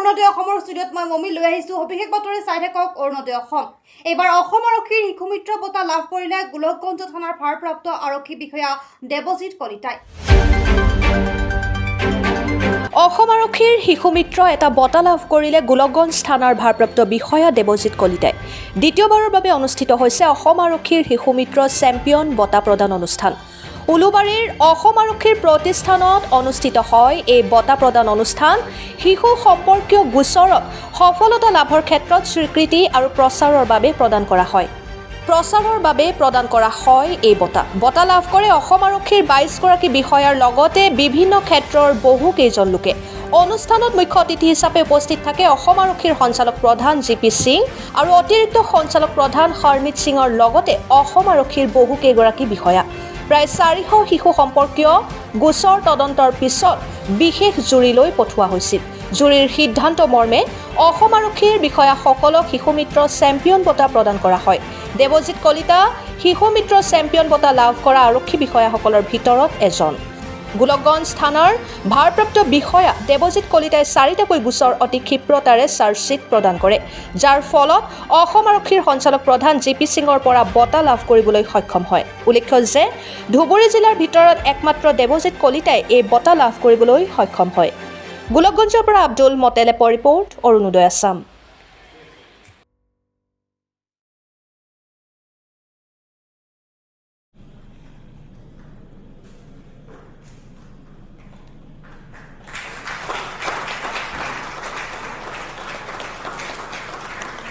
অৰুণোদয় অসমৰ ষ্টুডিঅ'ত মই মমি লৈ আহিছোঁ সবিশেষ বাতৰি চাই থাকক অৰুণোদয় অসম। এইবাৰ অসম আৰক্ষীৰ শিশু মিত্ৰ বঁটা লাভ কৰিলে গোলকগঞ্জ থানাৰ ভাৰপ্ৰাপ্ত আৰক্ষী বিষয়া দেৱজিৎ কলিতাই। অসম আৰক্ষীৰ শিশু মিত্ৰ এটা বঁটা লাভ কৰিলে গোলকগঞ্জ থানাৰ ভাৰপ্ৰাপ্ত বিষয়া দেৱজিৎ কলিতাই। দ্বিতীয়বাৰৰ বাবে অনুষ্ঠিত হৈছে অসম আৰক্ষীৰ শিশু মিত্ৰ চেম্পিয়ন বঁটা প্ৰদান অনুষ্ঠান। উলুবাৰীৰ অসম আৰক্ষীৰ প্ৰতিষ্ঠানত অনুষ্ঠিত হয় এই বঁটা প্ৰদান অনুষ্ঠান। শিশু সম্পৰ্কীয় গোচৰত সফলতা লাভৰ ক্ষেত্ৰত স্বীকৃতি আৰু প্ৰচাৰৰ বাবে প্ৰদান কৰা হয় এই বঁটা লাভ কৰে অসম আৰক্ষীৰ 22 গৰাকী বিষয়াৰ লগতে বিভিন্ন ক্ষেত্ৰৰ বহু কেইজন লোকে। অনুষ্ঠানত মুখ্য অতিথি হিচাপে উপস্থিত থাকে অসম আৰক্ষীৰ সঞ্চালক প্ৰধান GP সিং আৰু অতিৰিক্ত সঞ্চালক প্ৰধান হৰমিত সিঙৰ লগতে অসম আৰক্ষীৰ বহু কেইগৰাকী বিষয়া। প্ৰায় 400 শিশু সম্পৰ্কীয় গোচৰ তদন্তৰ পিছত বিশেষ জুৰিলৈ পঠোৱা হৈছিল। জুৰিৰ সিদ্ধান্ত মৰ্মে অসম আৰক্ষীৰ বিষয়াসকলক শিশু মিত্ৰ চেম্পিয়ন বঁটা প্ৰদান কৰা হয়। দেৱজিৎ কলিতা শিশু মিত্ৰ চেম্পিয়ন বঁটা লাভ কৰা আৰক্ষী বিষয়াসকলৰ ভিতৰত এজন। গোলকগঞ্জ থানাৰ ভাৰপ্ৰাপ্ত বিষয়া দেৱজিৎ কলিতাই 4টাকৈ গোচৰ অতি ক্ষিপ্ৰতাৰে চাৰ্জশ্বীট প্ৰদান কৰে, যাৰ ফলত অসম আৰক্ষীৰ সঞ্চালক প্ৰধান GP সিঙৰ পৰা বঁটা লাভ কৰিবলৈ সক্ষম হয়। উল্লেখ্য যে ধুবুৰী জিলাৰ ভিতৰত একমাত্ৰ দেৱজিৎ কলিতাই এই বঁটা লাভ কৰিবলৈ সক্ষম হয়। গোলকগঞ্জৰ পৰা আব্দুল মতেলেপৰ ৰিপৰ্ট অৰুণোদয় আছাম।